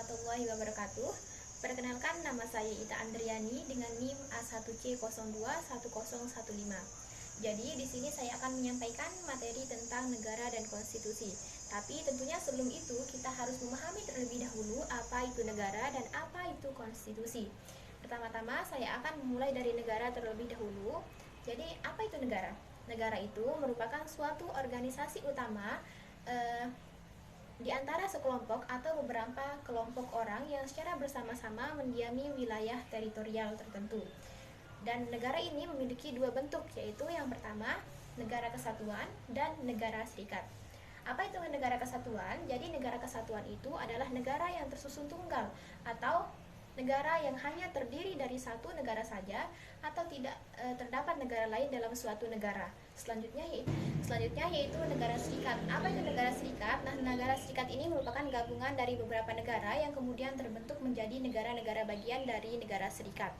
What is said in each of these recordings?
warahmatullahi wabarakatuh. Perkenalkan, nama saya Ita Andriani dengan NIM A1C021015. Jadi di sini saya akan menyampaikan materi tentang negara dan konstitusi. Tapi tentunya sebelum itu kita harus memahami terlebih dahulu apa itu negara dan apa itu konstitusi. Pertama-tama saya akan memulai dari negara terlebih dahulu. Jadi apa itu negara? Negara itu merupakan suatu organisasi utama di antara sekelompok atau beberapa kelompok orang yang secara bersama-sama mendiami wilayah teritorial tertentu. Dan negara ini memiliki dua bentuk, yaitu yang pertama negara kesatuan dan negara serikat. Apa itu negara kesatuan? Jadi negara kesatuan itu adalah negara yang tersusun tunggal atau negara yang hanya terdiri dari satu negara saja atau tidak terdapat negara lain dalam suatu negara. Selanjutnya yaitu negara serikat. Apa itu negara serikat? Nah, negara serikat ini merupakan gabungan dari beberapa negara yang kemudian terbentuk menjadi negara-negara bagian dari negara serikat.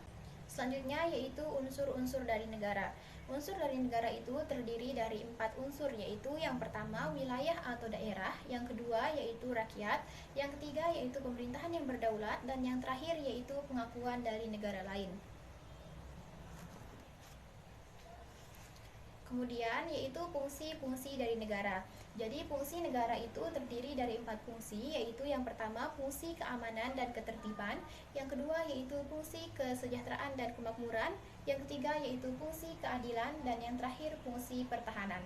Selanjutnya yaitu unsur-unsur dari negara. Unsur dari negara itu terdiri dari 4 unsur, yaitu yang pertama wilayah atau daerah, yang kedua yaitu rakyat, yang ketiga yaitu pemerintahan yang berdaulat, dan yang terakhir yaitu pengakuan dari negara lain. Kemudian yaitu fungsi-fungsi dari negara. Jadi fungsi negara itu terdiri dari 4 fungsi, yaitu yang pertama fungsi keamanan dan ketertiban, yang kedua yaitu fungsi kesejahteraan dan kemakmuran, yang ketiga yaitu fungsi keadilan, dan yang terakhir fungsi pertahanan.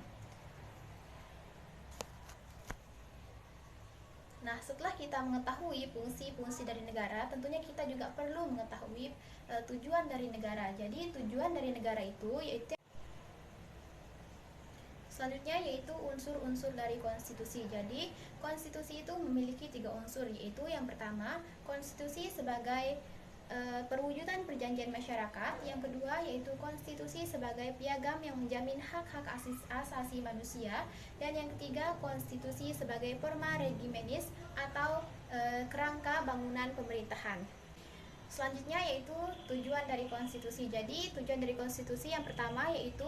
Nah, setelah kita mengetahui fungsi-fungsi dari negara, tentunya kita juga perlu mengetahui tujuan dari negara. Jadi tujuan dari negara itu yaitu selanjutnya yaitu unsur-unsur dari konstitusi. Jadi konstitusi itu memiliki 3 unsur, yaitu yang pertama konstitusi sebagai perwujudan perjanjian masyarakat, yang kedua yaitu konstitusi sebagai piagam yang menjamin hak-hak asasi manusia, dan yang ketiga konstitusi sebagai forma regimenis atau kerangka bangunan pemerintahan. Selanjutnya yaitu tujuan dari konstitusi. Jadi tujuan dari konstitusi yang pertama yaitu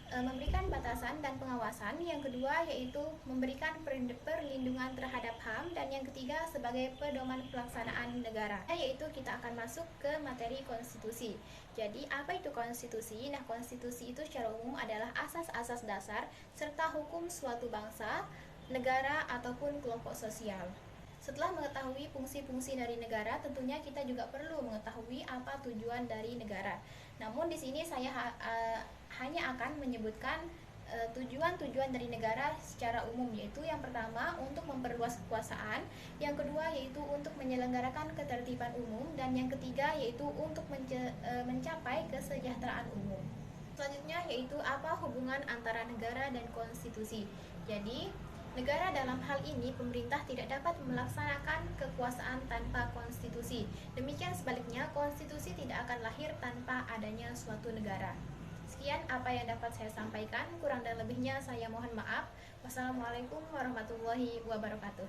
memberikan batasan dan pengawasan, yang kedua yaitu memberikan perlindungan terhadap HAM, dan yang ketiga sebagai pedoman pelaksanaan negara. Yaitu kita akan masuk ke materi konstitusi. Jadi apa itu konstitusi? Nah, konstitusi itu secara umum adalah asas-asas dasar serta hukum suatu bangsa, negara ataupun kelompok sosial. Setelah mengetahui fungsi-fungsi dari negara, tentunya kita juga perlu mengetahui apa tujuan dari negara. Namun di sini saya hanya akan menyebutkan tujuan-tujuan dari negara secara umum, yaitu yang pertama untuk memperluas kekuasaan, yang kedua yaitu untuk menyelenggarakan ketertiban umum, dan yang ketiga yaitu untuk mencapai kesejahteraan umum. Selanjutnya yaitu apa hubungan antara negara dan konstitusi. Jadi negara dalam hal ini pemerintah tidak dapat melaksanakan kekuasaan tanpa konstitusi. Demikian sebaliknya, konstitusi tidak akan lahir tanpa adanya suatu negara. Sekian apa yang dapat saya sampaikan, kurang dan lebihnya saya mohon maaf. Wassalamualaikum warahmatullahi wabarakatuh.